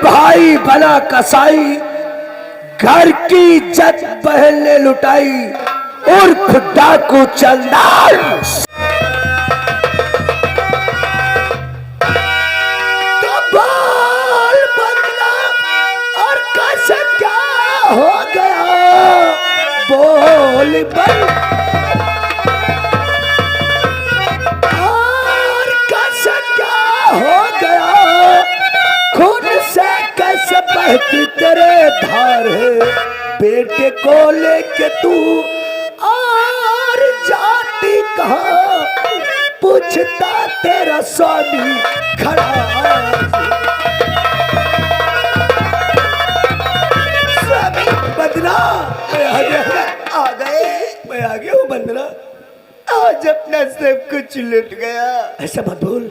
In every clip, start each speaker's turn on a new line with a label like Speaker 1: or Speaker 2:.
Speaker 1: भाई बना कसाई, घर की इज्जत बहन ने लुटाई, उर्फ डाकू चंदाल। कबाल बदला और कैसे क्या हो गया, बोल बल और कैसे क्या हो गया, खून से कैसे बहती तेरे धार है, बेटे को लेके तू और जाती कहाँ, पूछता तेरा स्वामी खड़ा। स्वामी बंदना, मैं आ गया हूँ बंदना, आज अपना सब कुछ लुट गया। ऐसा मत बोल,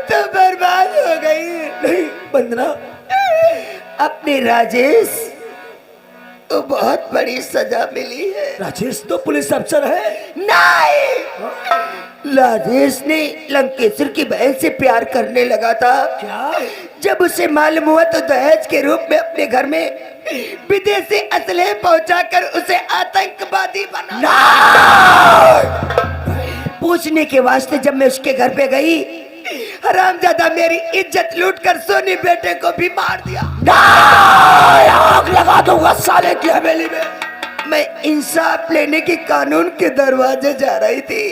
Speaker 1: तो बर्बाद हो गई। नहीं बंदना, अपने राजेश तो बहुत बड़ी सजा मिली है। राजेश तो पुलिस अफसर है। नहीं, राजेश ने लंकेश्वर की बहन से प्यार करने लगा था। क्या? जब उसे मालूम हुआ तो दहेज के रूप में अपने घर में विदेशी असलहे पहुंचाकर उसे आतंकवादी बना। पूछने के वास्ते जब मैं उसके घर पे गई, हरामजादा मेरी इज्जत लूटकर सोनी बेटे को भी मार दिया। आग लगा दूंगा साले की हवेली में। मैं इंसाफ लेने की कानून के दरवाजे जा रही थी,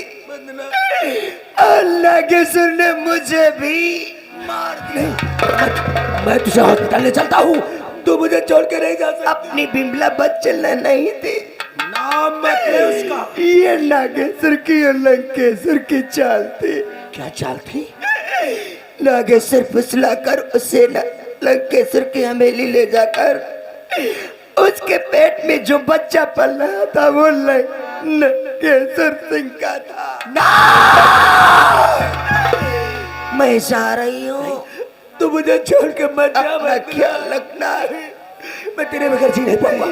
Speaker 1: अल्लाह के सुर ने मुझे भी मार दिया। मैं तुझे हॉस्पिटल ले चलता हूँ, तू मुझे छोड़ के नहीं जा सकता। अपनी बिमला बच चलना नहीं थी। नाम मत ले उसका। ये नागेश्वर की और लंकेश्वर की चाल थी। क्या चाल थी? नागेश्वर फुसलाकर उसे लंकेश्वर की हवेली ले जाकर उसके पेट में जो बच्चा पल रहा था वो लंकेश्वर सिंह का था। मैं जा रही हूँ, तू मुझे छोड़ के मत जा। अपना ख्याल रखना, मैं तेरे बगैर जी नहीं पाऊंगा।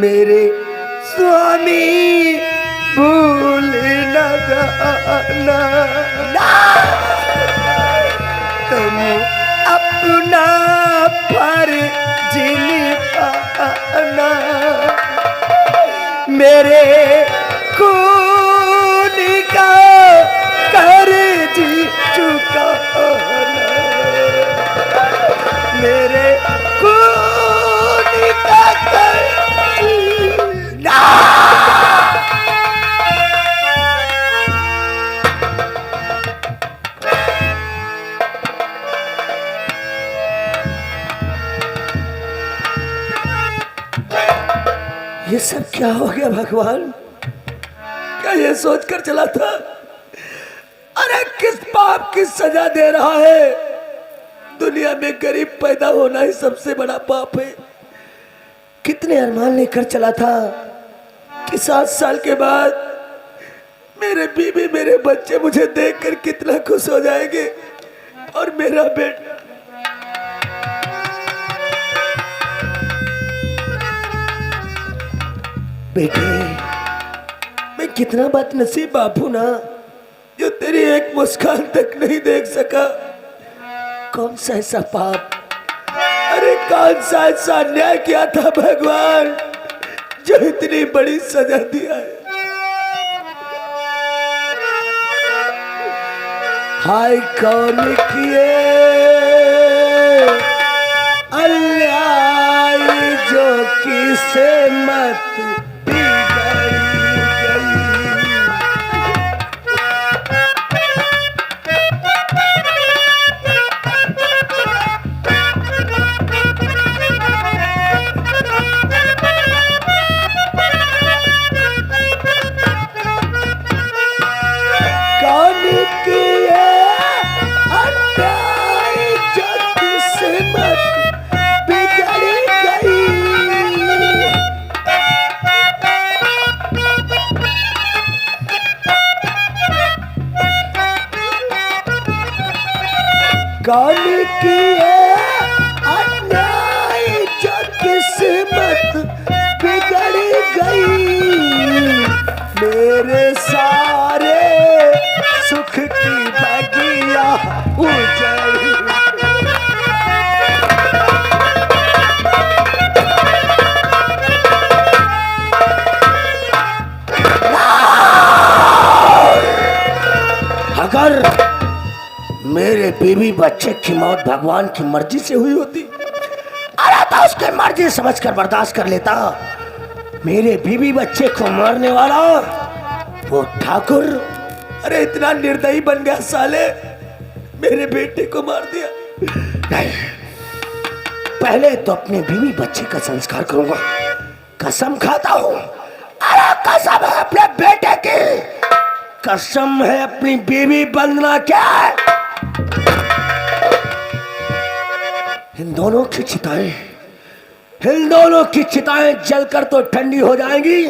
Speaker 1: मेरे स्वामी भूल न जाना, तुम अपना फर्ज निभाना, मेरे खून का कर्ज चुकाना, मेरे खून का कर्ज। ये सब क्या हो गया भगवान? क्या ये सोचकर चला था? अरे किस पाप की सजा दे रहा है? दुनिया में गरीब पैदा होना ही सबसे बड़ा पाप है। कितने अरमान लेकर चला था कि 7 साल के बाद मेरे बीवी मेरे बच्चे मुझे देखकर कितना खुश हो जाएंगे, और मेरा बेटा बेटे, मैं कितना बदनसीब बाप हूं ना, जो तेरी एक मुस्कान तक नहीं देख सका। कौन सा ऐसा पाप, अरे कौन सा ऐसा अन्याय किया था भगवान, जो इतनी बड़ी सजा दिया है? हाय कौन किए अन्याय जो किसे मत बीवी बच्चे की मौत भगवान की मर्जी से हुई होती, अरे तो उसकी मर्जी समझकर बर्दाश्त कर लेता। मेरे बीवी बच्चे को मारने वाला वो ठाकुर, अरे इतना निर्दयी बन गया साले, मेरे बेटे को मार दिया। नहीं, पहले तो अपने बीवी बच्चे का संस्कार करूंगा। कसम खाता हूं, अरे कसम है अपने बेटे की, कसम है अपनी बीवी बंदना क्या। इन दोनों की चिताएं जलकर तो ठंडी हो जाएंगी,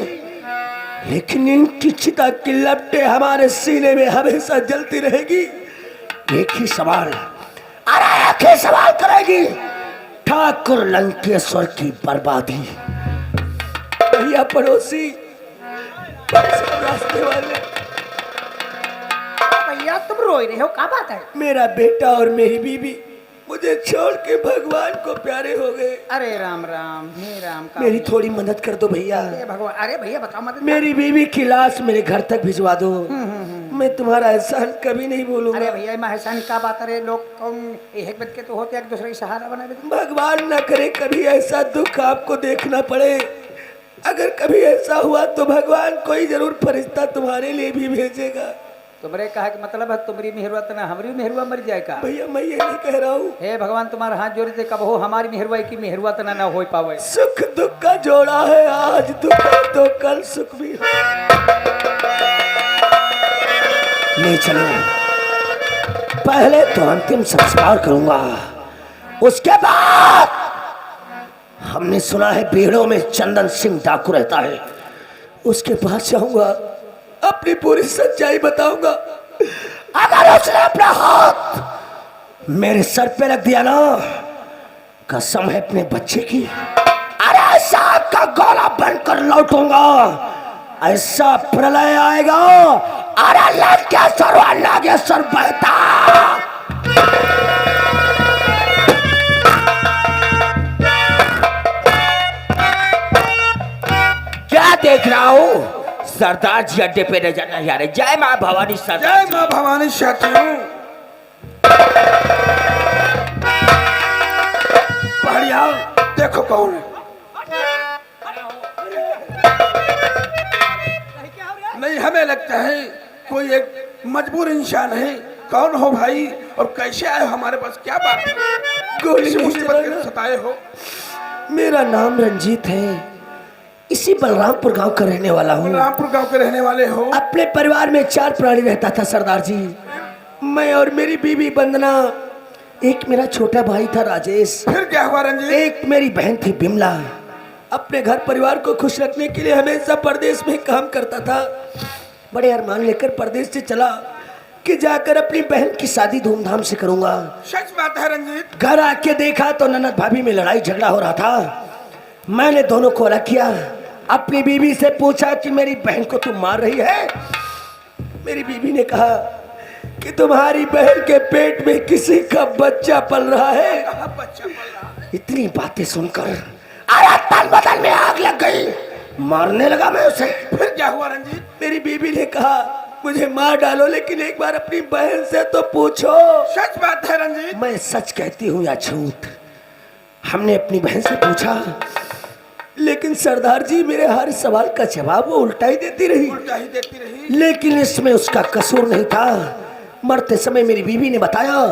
Speaker 1: लेकिन इनकी चिता की लपटें हमारे सीने में हमेशा जलती रहेगी। एक ही सवाल करेगी, ठाकुर लंकेश्वर की बर्बादी। भैया पड़ोसी, रास्ते वाले,
Speaker 2: भैया तुम रोई रहे हो, क्या बात है?
Speaker 1: मेरा बेटा और मेरी बीवी मुझे छोड़ के भगवान को प्यारे हो गए।
Speaker 2: अरे राम राम, हे राम का
Speaker 1: मेरी थोड़ी मदद कर दो भैया।
Speaker 2: भगवान, अरे भैया बताओ मदद।
Speaker 1: मेरी बीवी की लाश मेरे घर तक भिजवा दो। मैं तुम्हारा एहसान कभी नहीं भूलूंगा।
Speaker 2: अरे भैया मैं एहसान क्या बात है, लोग कौन एक बच के तो होते एक दूसरे की सहारा बना देते।
Speaker 1: भगवान न करे कभी ऐसा दुख आपको देखना पड़े। अगर कभी ऐसा हुआ तो भगवान कोई जरूर फरिश्ता तुम्हारे लिए भी भेजेगा।
Speaker 2: तुम्हारे कहा कि मतलब है तुम्हारी मेहरवा तना हमारी मेहरवा मर जाएगा।
Speaker 1: भैया मैं ये नहीं कह रहा हूँ, हे
Speaker 2: भगवान तुम्हारा हाथ जोड़े थे कब हो हमारी मेहरवा की मेहरवा तना ना हो पावे।
Speaker 1: सुख दुख का जोड़ा है, आज दुख है तो कल सुख भी है। ले चलो, पहले तो अंतिम संस्कार करूंगा, उसके बाद हमने सुना है बेड़ों में चंदन सिंह डाकू रहता है, उसके पास जाऊंगा, अपनी पूरी सच्चाई बताऊंगा। अगर उसने अपना हाथ मेरे सर पे रख दिया ना, कसम है अपने बच्चे की, अरे ऐसा का गोला बनकर लौटूंगा, ऐसा प्रलय आएगा, अरे लंकेश्वर और नागेश्वर बहता। क्या देख रहा हूं? सरदार जी अड्डे पे नजर नहीं आ रहे। जय मां भवानी सरदार।
Speaker 3: जय मां भवानी साथियों। बढ़िया, देखो कौन है। नहीं, हमें लगता है कोई एक मजबूर इंसान है। कौन हो भाई और कैसे आए हमारे पास, क्या बात है? गोली मुसीबत के सताए हो।
Speaker 1: मेरा नाम रंजीत है, इसी बलरामपुर गांव का रहने वाला हूँ।
Speaker 3: बलरामपुर गांव के रहने वाले हो?
Speaker 1: अपने परिवार में 4 प्राणी रहता था सरदार जी, मैं और मेरी बीवी बंदना, एक मेरा छोटा भाई था राजेश।
Speaker 3: फिर क्या हुआ रंजीत?
Speaker 1: एक मेरी बहन थी बिमला। अपने घर परिवार को खुश रखने के लिए हमेशा परदेश में काम करता था। बड़े अरमान लेकर परदेश से चला कि जाकर अपनी बहन की शादी धूमधाम से करूंगा।
Speaker 3: सच बात है रंजीत।
Speaker 1: घर आके देखा तो ननद भाभी में लड़ाई झगड़ा हो रहा था। मैंने दोनों को अलग किया, अपनी बीवी से पूछा कि मेरी बहन को तुम मार रही है। मेरी बीवी ने कहा कि तुम्हारी बहन के पेट में किसी का बच्चा पल रहा है।
Speaker 3: बच्चा पल रहा है।
Speaker 1: इतनी बातें सुनकर अरे तन बदन में आग लग गई, मारने लगा मैं उसे।
Speaker 3: फिर क्या हुआ रंजीत?
Speaker 1: मेरी बीवी ने कहा मुझे मार डालो, लेकिन एक बार अपनी बहन से तो पूछो।
Speaker 3: सच बात है रंजीत।
Speaker 1: मैं सच कहती हूँ या झूठ? हमने अपनी बहन से पूछा, लेकिन सरदार जी मेरे हर सवाल का जवाब वो उल्टा ही देती रही। लेकिन इसमें उसका कसूर नहीं था। मरते समय मेरी बीवी ने बताया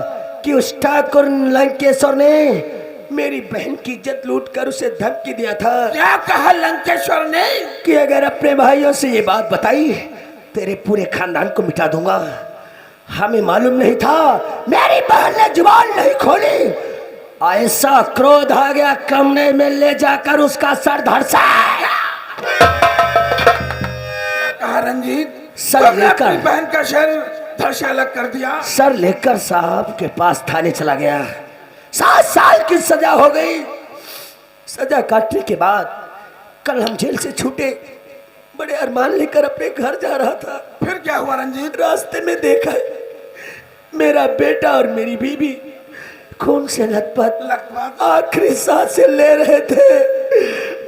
Speaker 1: कि उस ठाकुर लंकेश्वर ने मेरी बहन की इज्जत लूटकर उसे धमकी दिया था।
Speaker 3: क्या कहा लंकेश्वर ने?
Speaker 1: कि अगर अपने भाइयों से ये बात बताई तेरे पूरे खानदान को मिटा दूंगा। हमें मालूम नहीं था, मेरी बहन ने जुबान नहीं खोली। ऐसा क्रोध आ गया, कमरे में ले जाकर उसका सर धड़साया।
Speaker 3: कहा रंजीत?
Speaker 1: सर लेकर
Speaker 3: अपनी बहन का सर धड़ अलग कर दिया।
Speaker 1: सर लेकर साहब के पास थाने चला गया। 7 साल की सजा हो गई। सजा काटने के बाद कल हम जेल से छूटे। बड़े अरमान लेकर अपने घर जा रहा था।
Speaker 3: फिर क्या हुआ रंजीत? रास्ते
Speaker 1: में देखा मेरा बेटा और मेरी बीवी खून से लथपथ आखिरी सांसें ले रहे थे।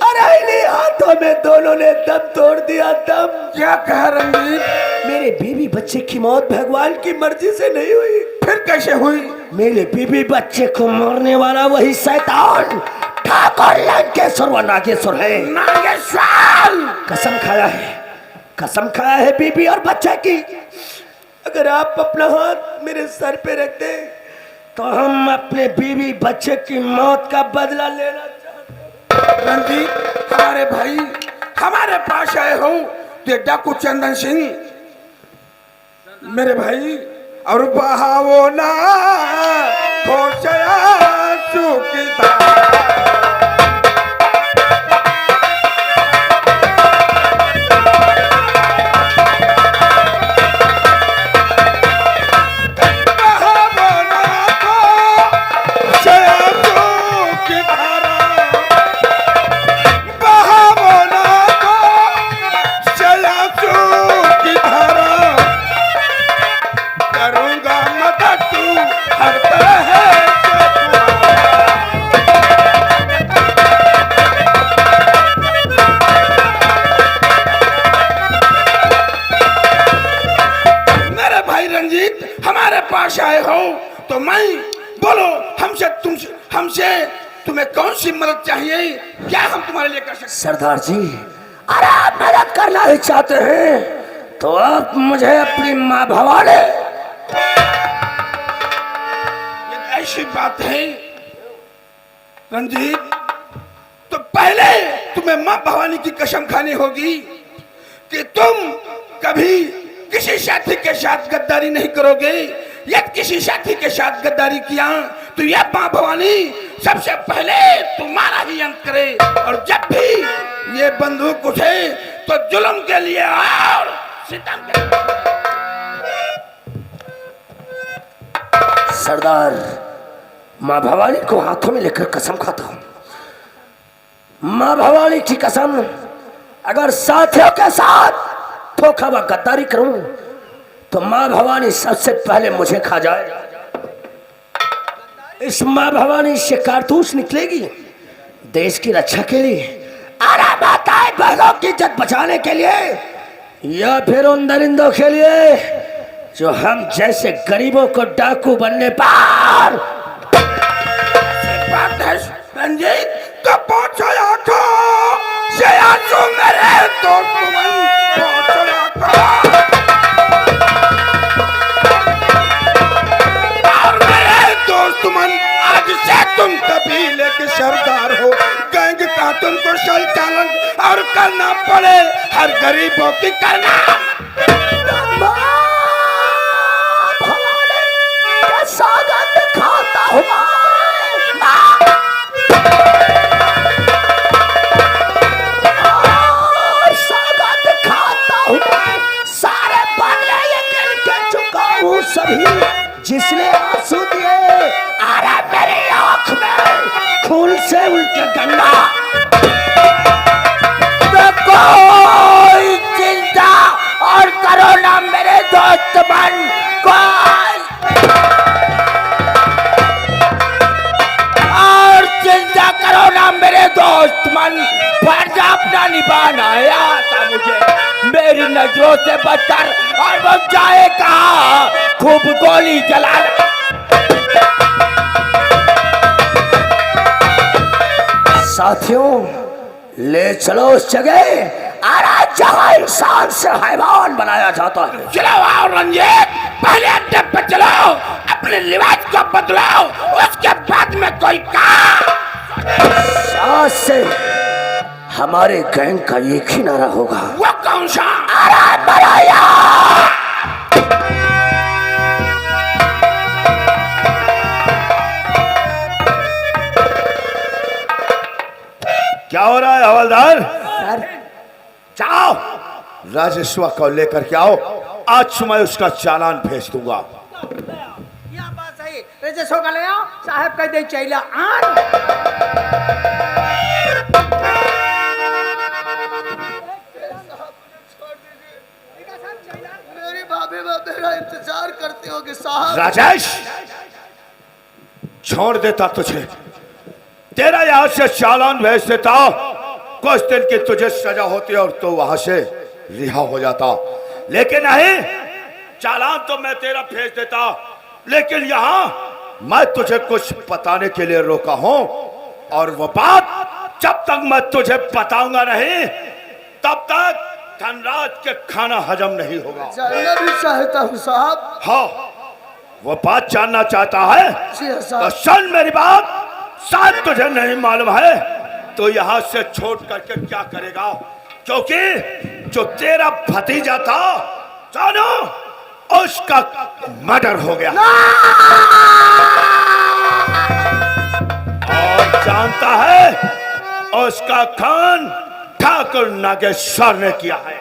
Speaker 1: अरे इन्हीं हाथों में दोनों ने दम तोड़ दिया। दम।
Speaker 3: क्या कहा रंजीत?
Speaker 1: मेरे बीवी बच्चे की मौत भगवान की मर्जी से नहीं हुई।
Speaker 3: फिर कैसे हुई?
Speaker 1: मेरे बीबी बच्चे को मारने वाला वही शैतान ठाकुर लंकेश्वर व नागेश्वर है।
Speaker 3: नागेश्वर
Speaker 1: कसम खाया है बीबी और बच्चे की। अगर आप अपना हाथ मेरे सर पे रख दे तो हम अपने बीबी बच्चे की मौत का बदला लेना चाहते हैं।
Speaker 3: रंजीत, हमारे भाई हमारे पास आए हो ये डाकू चंदन सिंह मेरे भाई, और बहावो ना खोशया चुकी हमारे पास आए हो तो मैं बोलो हमसे तुम्हें कौन सी मदद चाहिए, क्या हम तुम्हारे लिए कर सकते?
Speaker 1: सरदार जी, अरे आप मदद करना ही चाहते हैं तो आप मुझे अपनी माँ भवानी।
Speaker 3: ये ऐसी बात है रंजीत, तो पहले तुम्हें माँ भवानी की कसम खानी होगी कि तुम कभी किसी साथी के साथ गद्दारी नहीं करोगे। यदि किसी साथी के साथ गद्दारी किया तो यह माँ भवानी सबसे पहले तुम्हारा ही अंत करे, और जब भी ये बंदूक उठे तो जुल्म के लिए और सितम के लिए।
Speaker 1: सरदार, माँ भवानी को हाथों में लेकर कसम खाता हूँ। माँ भवानी की कसम, अगर साथियों के साथ धोखा व गद्दारी करूं तो माँ भवानी सबसे पहले मुझे खा जाए। इस माँ भवानी से कारतूस निकलेगी देश की रक्षा के लिए, अरे माताएं बहनों की इज्जत बचाने के लिए, या फिर उन दरिंदों के लिए जो हम जैसे गरीबों को डाकू बनने पर।
Speaker 3: रंजीत तो पहुंचाया था से आंसू मेरे दोस्त तुमन आज से तुम कबीले के सरदार हो। गैंग का तुमको संचालन और करना पड़े हर गरीबों की करना।
Speaker 1: स्वागत खाता हूँ सारे बदले ये गिन के चुका हूँ सभी जिसने आंसू दिए, अरे मेरी आंख में खून से उल्टे गंगा। तो कोई चिंता और करो ना मेरे दोस्त बन, कोई और चिंता करो ना मेरे दोस्त मन, फर्ज अपना निभाना आता मुझे मेरी नजरों से बचकर, और वो जाए कहाँ खूब गोली चलाना। साथियों, ले चलो उस जगह अरे जहाँ इंसान से हैवान बनाया जाता है।
Speaker 3: चलो आओ रंजीत, पहले अड्डे पे चलो, अपने लिबास को बदलो, उसके बाद में कोई काम।
Speaker 1: आज से हमारे गैंग का एक ही नारा होगा।
Speaker 3: वो कौन सा?
Speaker 1: अरे बराया!
Speaker 4: क्या हो रहा है हवलदार?
Speaker 2: सर,
Speaker 4: जाओ राजस्व को लेकर के आओ, आज मैं उसका चालान भेज दूंगा।
Speaker 2: यह बात सही, राजस्व का ले आओ, साहब कह दे चैला आन।
Speaker 1: मेरी भाभी मेरा इंतजार करते होगे साहब।
Speaker 4: राजेश, छोड़ देता तुझे, तेरा यहां से चालान भेज देता, कुछ दिन की तुझे सजा होती और तो वहां से रिहा हो जाता, लेकिन नहीं, चालान तो मैं तेरा भेज देता, लेकिन यहां मैं तुझे कुछ बताने के लिए रोका हूं, और वो बात जब तक मैं तुझे बताऊंगा नहीं, तब तक धनराज के खाना हजम नहीं होगा।
Speaker 1: जानना भी चाहता हूँ साहब।
Speaker 4: हाँ, वो बात जानना चाहता है
Speaker 1: जी हाँ
Speaker 4: तो
Speaker 1: साहब।
Speaker 4: सुन मेरी बात। शायद तुझे नहीं मालूम है तो यहां से छोड़ करके क्या करेगा, क्योंकि जो तेरा भतीजा था जानो, उसका मर्डर हो गया। और जानता है उसका खून ठाकुर नागेश्वर ने किया है।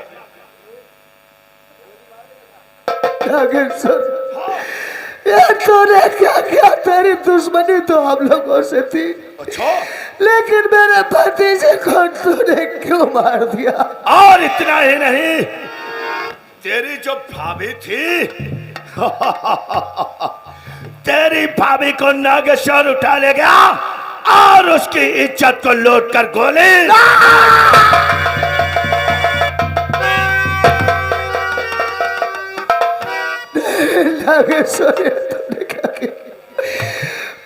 Speaker 1: नागेश्वर, यार तूने क्या क्या, तेरी दुश्मनी तो हम लोगों से थी,
Speaker 4: अच्छा,
Speaker 1: लेकिन मेरे भतीजे को तूने क्यों मार दिया?
Speaker 4: और इतना ही नहीं, तेरी जो भाभी थी तेरी भाभी को नागेश्वर उठा ले गया और उसकी इज्जत को लूट कर गोली।
Speaker 1: नागेश्वर, तूने क्या किया?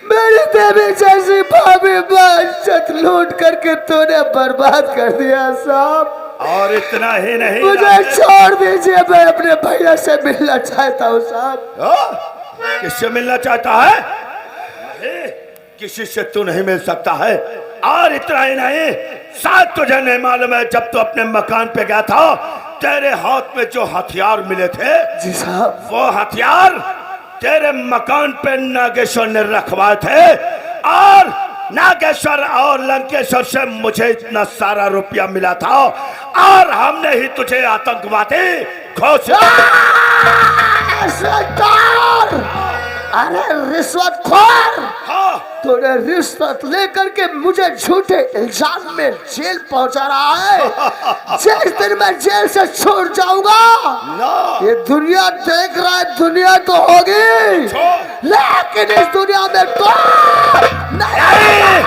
Speaker 1: मेरी देवी जैसी भाभी इज्जत लूट करके तूने बर्बाद कर दिया साहब।
Speaker 4: और इतना ही नहीं,
Speaker 1: मुझे छोड़ दीजिए, मैं अपने भैया से मिलना चाहता हूँ साहब।
Speaker 4: किससे मिलना चाहता है? नहीं, किसी से तू नहीं मिल सकता है। और इतना ही नहीं, शायद तुझे नहीं मालूम है, जब तू अपने मकान पे गया था तेरे हाथ में जो हथियार मिले थे,
Speaker 1: जी साहब,
Speaker 4: वो हथियार तेरे मकान पे नागेश्वर ने रखवाए थे। और नागेश्वर और लंकेश्वर से मुझे इतना सारा रुपया मिला था, और हमने ही तुझे आतंकवादी घोषित।
Speaker 1: अरे रिश्वतखोर,
Speaker 4: हाँ,
Speaker 1: तूने रिश्वत लेकर के मुझे झूठे इल्जाम में जेल पहुंचा रहा है। जिस दिन मैं जेल से छूट जाऊंगा,
Speaker 4: ना,
Speaker 1: ये दुनिया देख रहा है, दुनिया तो होगी, लेकिन इस दुनिया में तो
Speaker 4: नहीं,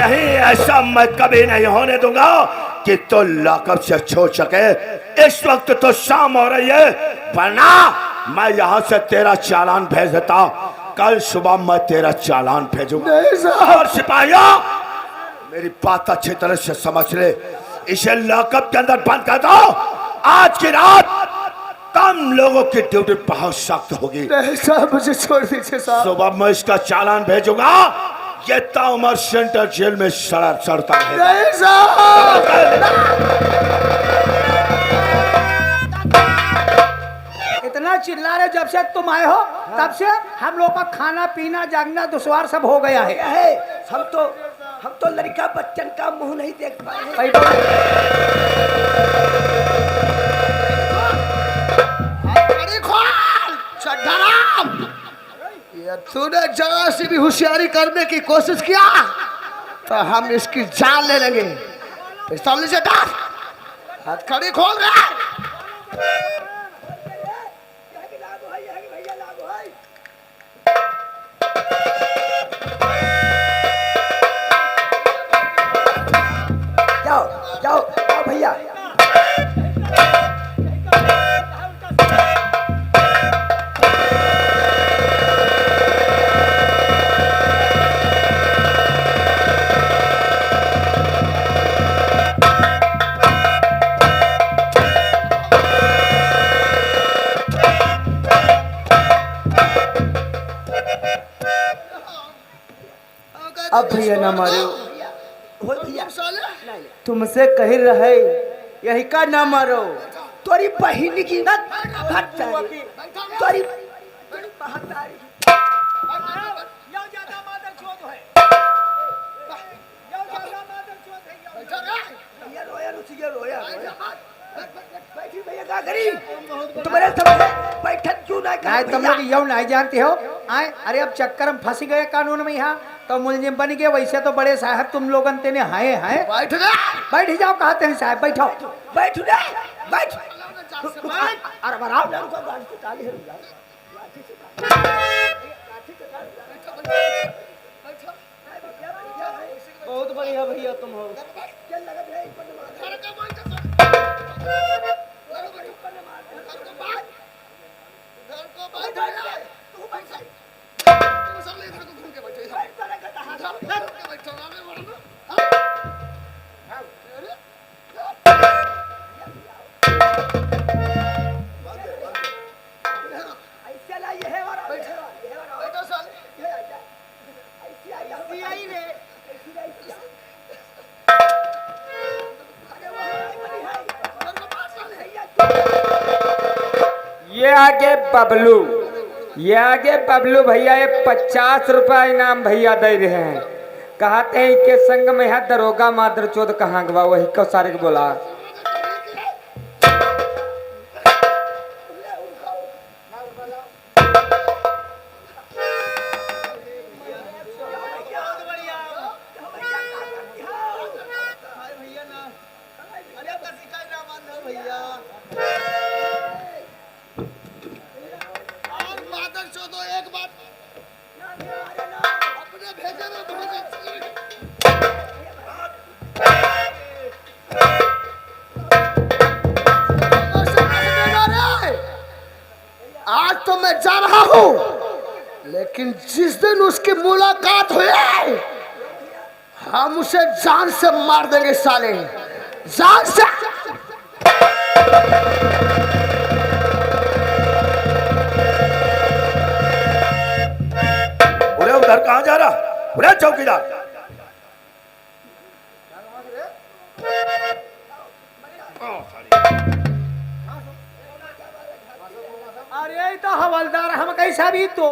Speaker 4: नहीं, ऐसा मैं कभी नहीं होने दूंगा कि तो लॉकअप से छोड़ सके। इस वक्त तो शाम हो रही है, वरना मैं यहाँ से तेरा चालान भेज देता। कल सुबह मैं तेरा चालान भेजूंगा।
Speaker 1: नहीं साहब।
Speaker 4: और सिपाहियों, मेरी बात अच्छी तरह से समझ ले, इसे लॉकअप के अंदर बंद कर दो। आज की रात कम लोगों की ड्यूटी बहुत सख्त होगी।
Speaker 1: नहीं साहब, मुझे छोड़ दीजिए साहब।
Speaker 4: सुबह मैं इसका चालान भेजूंगा। ये ताउमर सेंटर जेल में सड़ता है।
Speaker 1: नहीं साहब।
Speaker 2: इतना चिल्ला रहे जब से तुम आए हो, तब से हम लोग का खाना पीना जागना दुश्वार सब हो गया है।
Speaker 1: हम तो लड़का बच्चन का मुंह नहीं देख पाए।
Speaker 2: बैठो।
Speaker 1: तूने जरा सी भी होशियारी करने की कोशिश किया तो हम इसकी जान ले लेंगे। पिस्तौल से डाल, हथकड़ी खोल रहा। जाओ जाओ जाओ भैया।
Speaker 2: अब भैया ना मारो, तुमसे कही रहे यही का ना मारो।
Speaker 1: तोरी बहिनी की तोरी तुम्हारे बैठक क्यों ना
Speaker 2: नहीं तुम लोग यौ नहीं जानते हो। आए अरे अब चक्कर हम फंस गए कानून में, यहाँ तो मुलजिम बन गए। वैसे तो बड़े साहब तुम लोगन तेने हाय हाय।
Speaker 1: बैठ ना,
Speaker 2: बैठ जाओ, कहते हैं साहब बैठो।
Speaker 1: बैठ ना, बैठ। अरे बराबर ना, रुको, गाड़ी से ताली है,
Speaker 2: बहुत बढ़िया भैया तुम हो।
Speaker 1: ऐसे लाइए है और बैठो साले ऐसी आई रे
Speaker 2: ये आगे बबलू भैया ये 50 रुपया इनाम भैया दे रहे हैं। कहते हैं के संग में है दरोगा मादर चोद कहाँ गवा वही को सारे के बोला।
Speaker 1: आज तो मैं जा रहा हूं लेकिन जिस दिन उसकी मुलाकात हुई हम उसे जान से मार देंगे साले जान से।
Speaker 4: अरे उधर कहाँ जा रहा? अरे चौकीदार
Speaker 2: अरे तो हवलदार हम कैसा भी तो